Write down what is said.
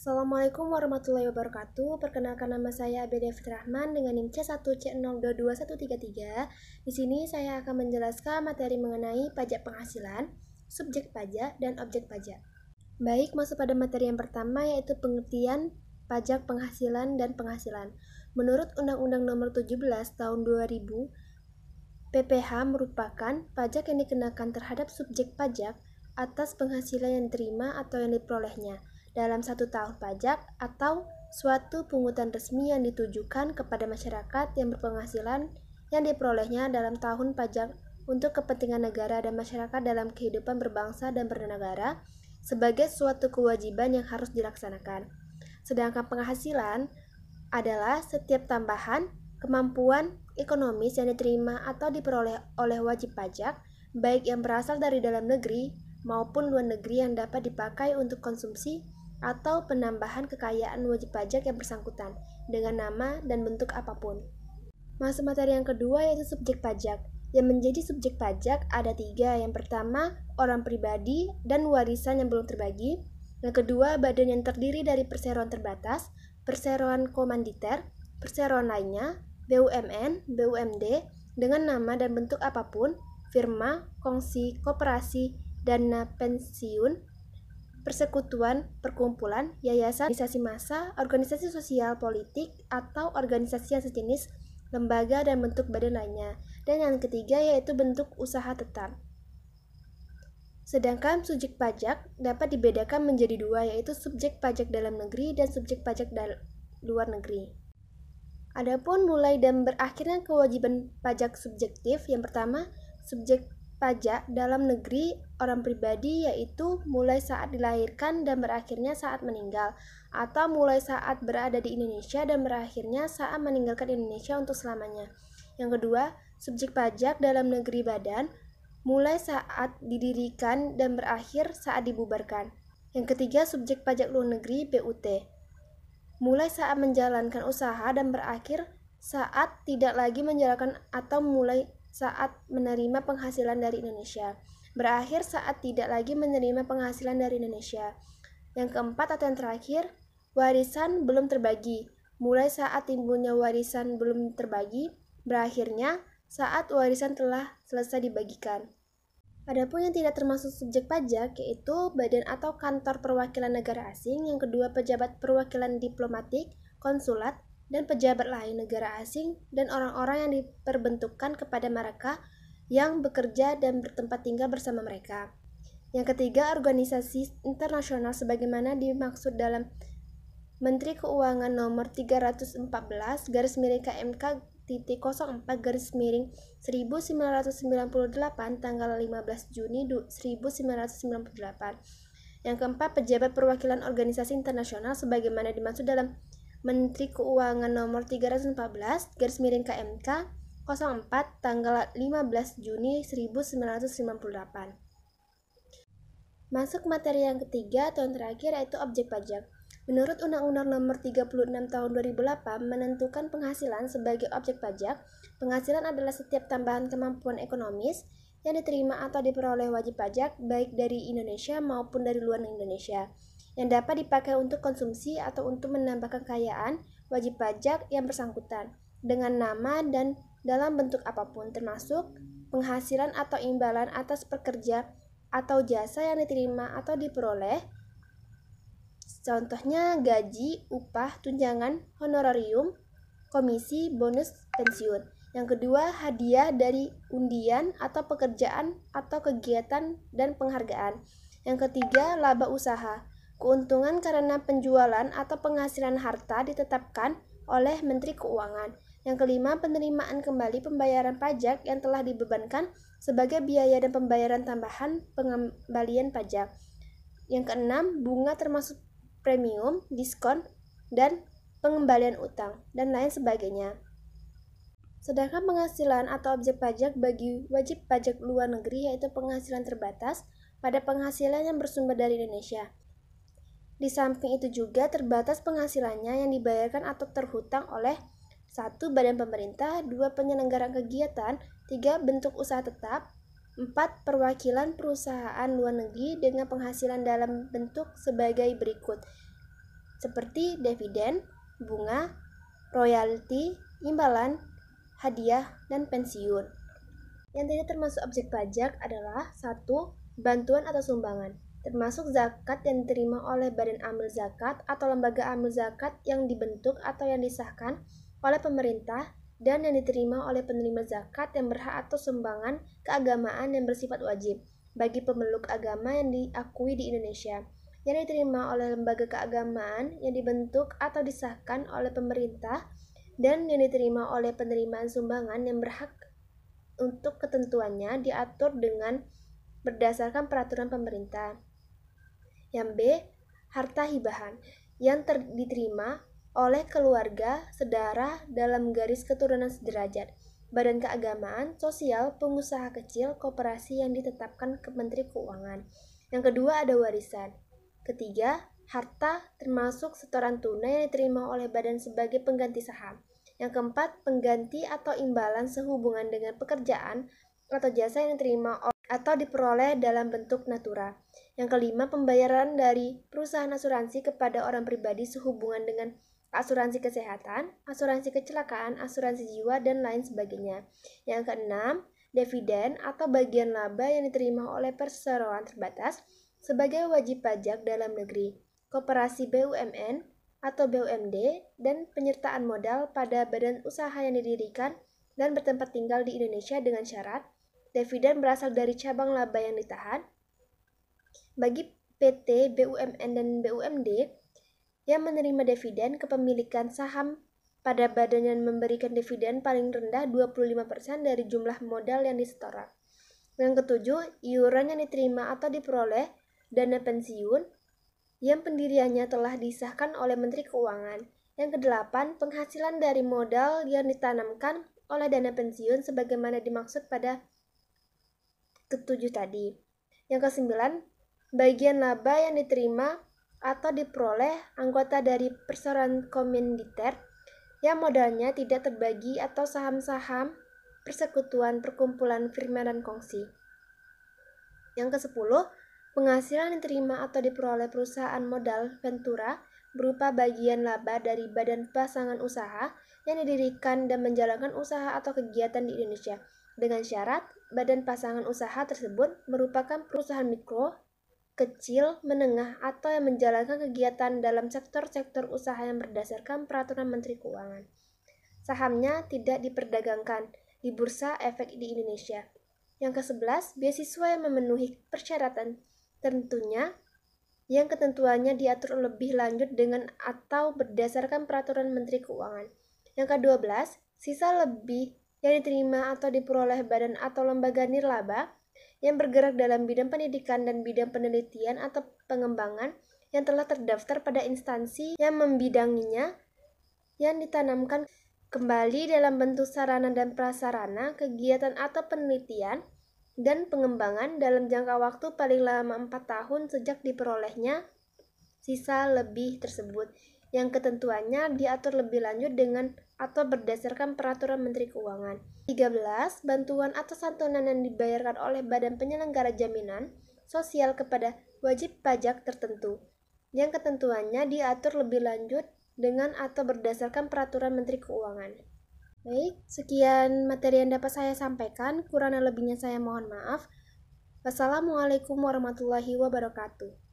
Assalamualaikum warahmatullahi wabarakatuh. Perkenalkan, nama saya Abelia Fitrahman dengan NIM C1C0222133. Di sini saya akan menjelaskan materi mengenai pajak penghasilan, subjek pajak, dan objek pajak. Baik, masuk pada materi yang pertama, yaitu pengertian pajak penghasilan dan penghasilan. Menurut Undang-Undang Nomor 17 Tahun 2000, PPh merupakan pajak yang dikenakan terhadap subjek pajak atas penghasilan yang diterima atau yang diperolehnya dalam 1 tahun pajak atau suatu pungutan resmi yang ditujukan kepada masyarakat yang berpenghasilan yang diperolehnya dalam tahun pajak untuk kepentingan negara dan masyarakat dalam kehidupan berbangsa dan bernegara sebagai suatu kewajiban yang harus dilaksanakan. Sedangkan penghasilan adalah setiap tambahan kemampuan ekonomis yang diterima atau diperoleh oleh wajib pajak, baik yang berasal dari dalam negeri maupun luar negeri, yang dapat dipakai untuk konsumsi atau penambahan kekayaan wajib pajak yang bersangkutan dengan nama dan bentuk apapun. Masuk materi yang kedua, yaitu subjek pajak. Yang menjadi subjek pajak ada 3. Yang pertama, orang pribadi dan warisan yang belum terbagi. Yang kedua, badan yang terdiri dari perseroan terbatas, perseroan komanditer, perseroan lainnya, BUMN, BUMD dengan nama dan bentuk apapun, firma, kongsi, koperasi, dana pensiun, persekutuan, perkumpulan, yayasan, organisasi massa, organisasi sosial politik, atau organisasi yang sejenis, lembaga dan bentuk badan lainnya. Dan yang ketiga, yaitu bentuk usaha tetap. Sedangkan subjek pajak dapat dibedakan menjadi 2, yaitu subjek pajak dalam negeri dan subjek pajak luar negeri. Adapun mulai dan berakhirnya kewajiban pajak subjektif, yang pertama, subjek pajak dalam negeri orang pribadi, yaitu mulai saat dilahirkan dan berakhirnya saat meninggal, atau mulai saat berada di Indonesia dan berakhirnya saat meninggalkan Indonesia untuk selamanya. Yang kedua, subjek pajak dalam negeri badan, mulai saat didirikan dan berakhir saat dibubarkan. Yang ketiga, subjek pajak luar negeri BUT, mulai saat menjalankan usaha dan berakhir saat tidak lagi menjalankan atau mulai saat menerima penghasilan dari Indonesia, berakhir saat tidak lagi menerima penghasilan dari Indonesia. Yang keempat atau yang terakhir, warisan belum terbagi, mulai saat timbulnya warisan belum terbagi, berakhirnya saat warisan telah selesai dibagikan. Adapun yang tidak termasuk subjek pajak, yaitu badan atau kantor perwakilan negara asing, yang kedua pejabat perwakilan diplomatik, konsulat, dan pejabat lain negara asing, dan orang-orang yang diperbentukkan kepada mereka yang bekerja dan bertempat tinggal bersama mereka. Yang ketiga, organisasi internasional sebagaimana dimaksud dalam Menteri Keuangan nomor 314 /MK-04/1998 tanggal 15 Juni 1998. Yang keempat, pejabat perwakilan organisasi internasional sebagaimana dimaksud dalam Menteri Keuangan nomor 314/KMK-04 tanggal 15 Juni 1998. Masuk materi yang ketiga atau yang terakhir, yaitu objek pajak. Menurut Undang-Undang Nomor 36 Tahun 2008 menentukan penghasilan sebagai objek pajak. Penghasilan adalah setiap tambahan kemampuan ekonomis yang diterima atau diperoleh wajib pajak baik dari Indonesia maupun dari luar Indonesia, yang dapat dipakai untuk konsumsi atau untuk menambah kekayaan wajib pajak yang bersangkutan dengan nama dan dalam bentuk apapun, termasuk penghasilan atau imbalan atas pekerja atau jasa yang diterima atau diperoleh. Contohnya gaji, upah, tunjangan, honorarium, komisi, bonus, pensiun. Yang kedua, hadiah dari undian atau pekerjaan atau kegiatan dan penghargaan. Yang ketiga, laba usaha, keuntungan karena penjualan atau penghasilan harta ditetapkan oleh Menteri Keuangan. Yang kelima, penerimaan kembali pembayaran pajak yang telah dibebankan sebagai biaya dan pembayaran tambahan pengembalian pajak. Yang keenam, bunga termasuk premium, diskon, dan pengembalian utang, dan lain sebagainya. Sedangkan penghasilan atau objek pajak bagi wajib pajak luar negeri, yaitu penghasilan terbatas pada penghasilan yang bersumber dari Indonesia. Di samping itu juga terbatas penghasilannya yang dibayarkan atau terhutang oleh 1. Badan pemerintah, 2. Penyelenggaraan kegiatan, 3. Bentuk usaha tetap, 4. Perwakilan perusahaan luar negeri dengan penghasilan dalam bentuk sebagai berikut. seperti dividen, bunga, royalti, imbalan, hadiah, dan pensiun. Yang tidak termasuk objek pajak adalah 1. Bantuan atau sumbangan, termasuk zakat yang diterima oleh badan amil zakat atau lembaga amil zakat yang dibentuk atau yang disahkan oleh pemerintah dan yang diterima oleh penerima zakat yang berhak atau sumbangan keagamaan yang bersifat wajib bagi pemeluk agama yang diakui di Indonesia, yang diterima oleh lembaga keagamaan yang dibentuk atau disahkan oleh pemerintah dan yang diterima oleh penerimaan sumbangan yang berhak untuk ketentuannya diatur dengan berdasarkan peraturan pemerintah. Yang B. Harta hibahan yang diterima oleh keluarga, saudara dalam garis keturunan sederajat, badan keagamaan, sosial, pengusaha kecil, koperasi yang ditetapkan ke Menteri Keuangan. Yang kedua ada warisan. Ketiga, harta termasuk setoran tunai yang diterima oleh badan sebagai pengganti saham. Yang keempat, pengganti atau imbalan sehubungan dengan pekerjaan atau jasa yang diterima atau diperoleh dalam bentuk natura. Yang kelima, pembayaran dari perusahaan asuransi kepada orang pribadi sehubungan dengan asuransi kesehatan, asuransi kecelakaan, asuransi jiwa, dan lain sebagainya. Yang keenam, dividen atau bagian laba yang diterima oleh perseroan terbatas sebagai wajib pajak dalam negeri, koperasi BUMN, atau BUMD, dan penyertaan modal pada badan usaha yang didirikan dan bertempat tinggal di Indonesia dengan syarat dividen berasal dari cabang laba yang ditahan. Bagi PT, BUMN, dan BUMD yang menerima dividen kepemilikan saham pada badan yang memberikan dividen paling rendah 25% dari jumlah modal yang disetor. Yang ketujuh, iuran yang diterima atau diperoleh dana pensiun yang pendiriannya telah disahkan oleh Menteri Keuangan. Yang kedelapan, penghasilan dari modal yang ditanamkan oleh dana pensiun sebagaimana dimaksud pada ketujuh tadi. Yang kesembilan, bagian laba yang diterima atau diperoleh anggota dari perseroan komanditer yang modalnya tidak terbagi atau saham-saham persekutuan, perkumpulan, firma, dan kongsi. Yang kesepuluh, penghasilan yang diterima atau diperoleh perusahaan modal ventura berupa bagian laba dari badan pasangan usaha yang didirikan dan menjalankan usaha atau kegiatan di Indonesia, dengan syarat badan pasangan usaha tersebut merupakan perusahaan mikro, kecil, menengah, atau yang menjalankan kegiatan dalam sektor-sektor usaha yang berdasarkan peraturan Menteri Keuangan. Sahamnya tidak diperdagangkan di Bursa Efek di Indonesia. Yang ke-11, beasiswa yang memenuhi persyaratan tentunya yang ketentuannya diatur lebih lanjut dengan atau berdasarkan peraturan Menteri Keuangan. Yang ke-12, sisa lebih yang diterima atau diperoleh badan atau lembaga nirlaba yang bergerak dalam bidang pendidikan dan bidang penelitian atau pengembangan yang telah terdaftar pada instansi yang membidanginya yang ditanamkan kembali dalam bentuk sarana dan prasarana kegiatan atau penelitian dan pengembangan dalam jangka waktu paling lama 4 tahun sejak diperolehnya sisa lebih tersebut, yang ketentuannya diatur lebih lanjut dengan atau berdasarkan peraturan Menteri Keuangan. 13. Bantuan atau santunan yang dibayarkan oleh badan penyelenggara jaminan sosial kepada wajib pajak tertentu, yang ketentuannya diatur lebih lanjut dengan atau berdasarkan peraturan Menteri Keuangan. Baik, sekian materi yang dapat saya sampaikan. Kurang dan lebihnya saya mohon maaf. Wassalamualaikum warahmatullahi wabarakatuh.